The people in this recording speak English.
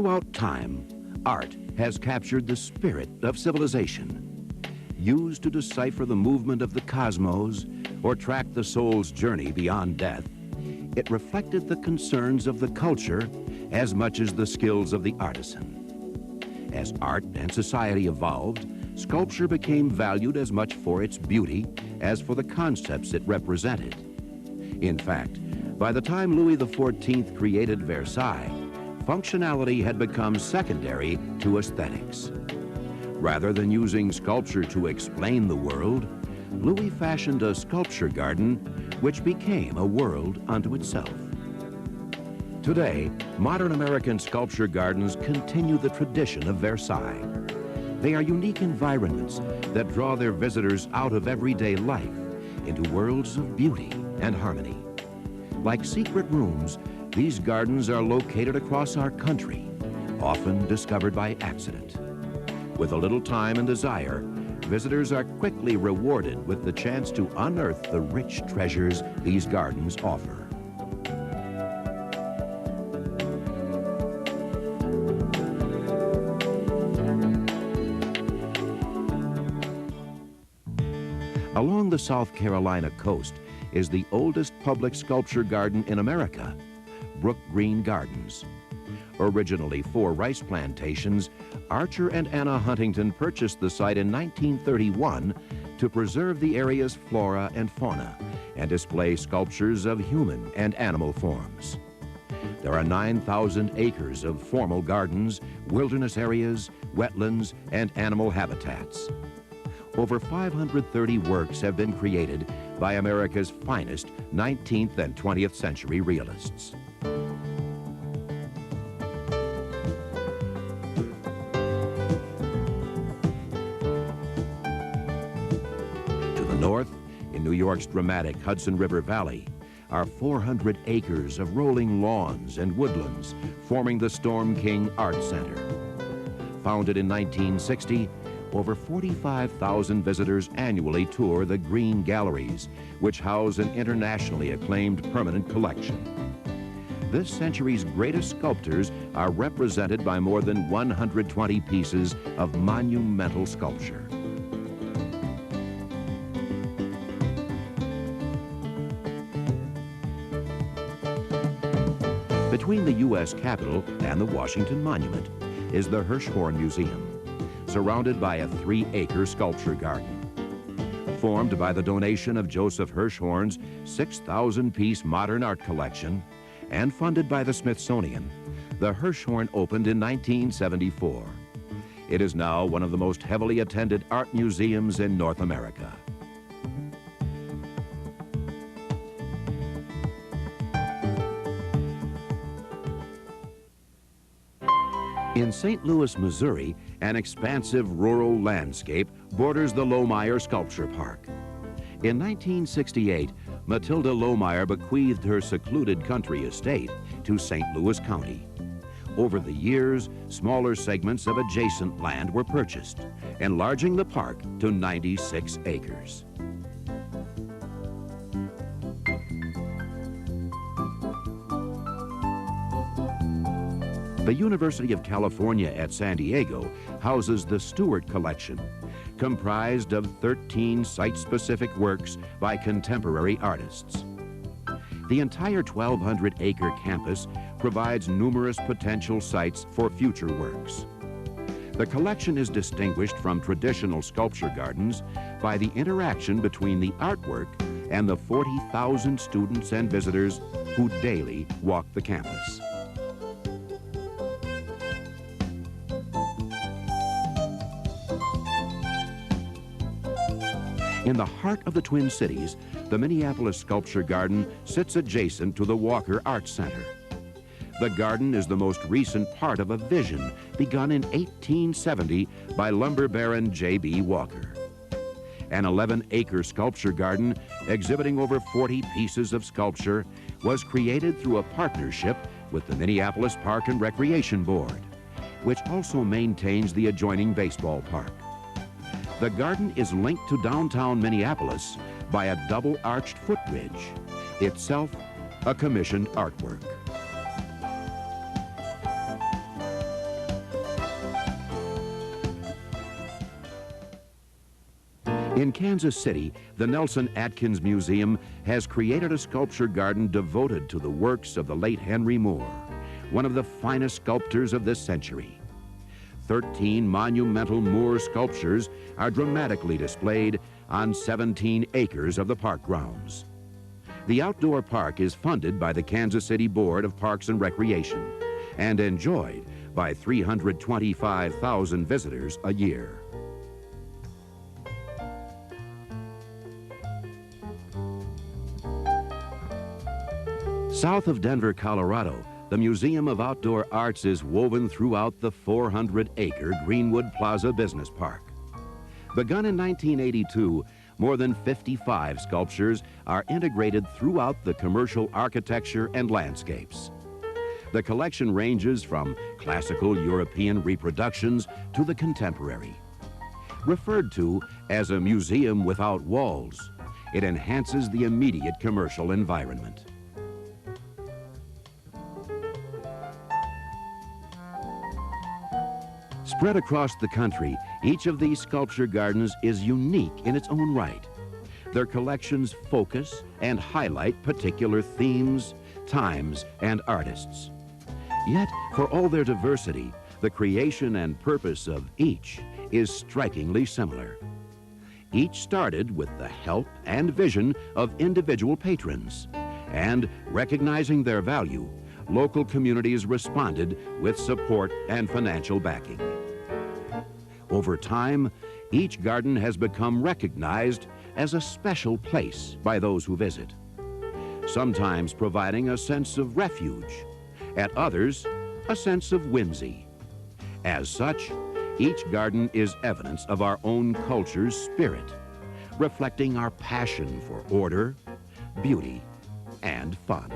Throughout time, art has captured the spirit of civilization. Used to decipher the movement of the cosmos or track the soul's journey beyond death, it reflected the concerns of the culture as much as the skills of the artisan. As art and society evolved, sculpture became valued as much for its beauty as for the concepts it represented. In fact, by the time Louis XIV created Versailles, functionality had become secondary to aesthetics. Rather than using sculpture to explain the world, Louis fashioned a sculpture garden which became a world unto itself. Today, modern American sculpture gardens continue the tradition of Versailles. They are unique environments that draw their visitors out of everyday life into worlds of beauty and harmony. Like secret rooms, these gardens are located across our country, often discovered by accident. With a little time and desire, visitors are quickly rewarded with the chance to unearth the rich treasures these gardens offer. Along the South Carolina coast is the oldest public sculpture garden in America, Brook Green Gardens. Originally 4 rice plantations, Archer and Anna Huntington purchased the site in 1931 to preserve the area's flora and fauna and display sculptures of human and animal forms. There are 9,000 acres of formal gardens, wilderness areas, wetlands, and animal habitats. Over 530 works have been created by America's finest 19th and 20th century realists. To the north, in New York's dramatic Hudson River Valley, are 400 acres of rolling lawns and woodlands forming the Storm King Art Center. Founded in 1960, over 45,000 visitors annually tour the Green Galleries, which house an internationally acclaimed permanent collection. This century's greatest sculptors are represented by more than 120 pieces of monumental sculpture. Between the U.S. Capitol and the Washington Monument is the Hirshhorn Museum, surrounded by a 3-acre sculpture garden. Formed by the donation of Joseph Hirshhorn's 6,000-piece modern art collection and funded by the Smithsonian, the Hirshhorn opened in 1974. It is now one of the most heavily attended art museums in North America. In St. Louis, Missouri, an expansive rural landscape borders the Lohmeyer Sculpture Park. In 1968, Matilda Lohmeyer bequeathed her secluded country estate to St. Louis County. Over the years, smaller segments of adjacent land were purchased, enlarging the park to 96 acres. The University of California at San Diego houses the Stewart Collection, comprised of 13 site-specific works by contemporary artists. The entire 1,200-acre campus provides numerous potential sites for future works. The collection is distinguished from traditional sculpture gardens by the interaction between the artwork and the 40,000 students and visitors who daily walk the campus. In the heart of the Twin Cities, the Minneapolis Sculpture Garden sits adjacent to the Walker Art Center. The garden is the most recent part of a vision begun in 1870 by lumber baron J.B. Walker. An 11-acre sculpture garden exhibiting over 40 pieces of sculpture was created through a partnership with the Minneapolis Park and Recreation Board, which also maintains the adjoining baseball park. The garden is linked to downtown Minneapolis by a double-arched footbridge, itself a commissioned artwork. In Kansas City, the Nelson Atkins Museum has created a sculpture garden devoted to the works of the late Henry Moore, one of the finest sculptors of this century. 13 monumental Moore sculptures are dramatically displayed on 17 acres of the park grounds. The outdoor park is funded by the Kansas City Board of Parks and Recreation and enjoyed by 325,000 visitors a year. South of Denver, Colorado, the Museum of Outdoor Arts is woven throughout the 400-acre Greenwood Plaza Business Park. Begun in 1982, more than 55 sculptures are integrated throughout the commercial architecture and landscapes. The collection ranges from classical European reproductions to the contemporary. Referred to as a museum without walls, it enhances the immediate commercial environment. Spread across the country, each of these sculpture gardens is unique in its own right. Their collections focus and highlight particular themes, times, and artists. Yet, for all their diversity, the creation and purpose of each is strikingly similar. Each started with the help and vision of individual patrons, and recognizing their value, local communities responded with support and financial backing. Over time, each garden has become recognized as a special place by those who visit, sometimes providing a sense of refuge, at others, a sense of whimsy. As such, each garden is evidence of our own culture's spirit, reflecting our passion for order, beauty, and fun.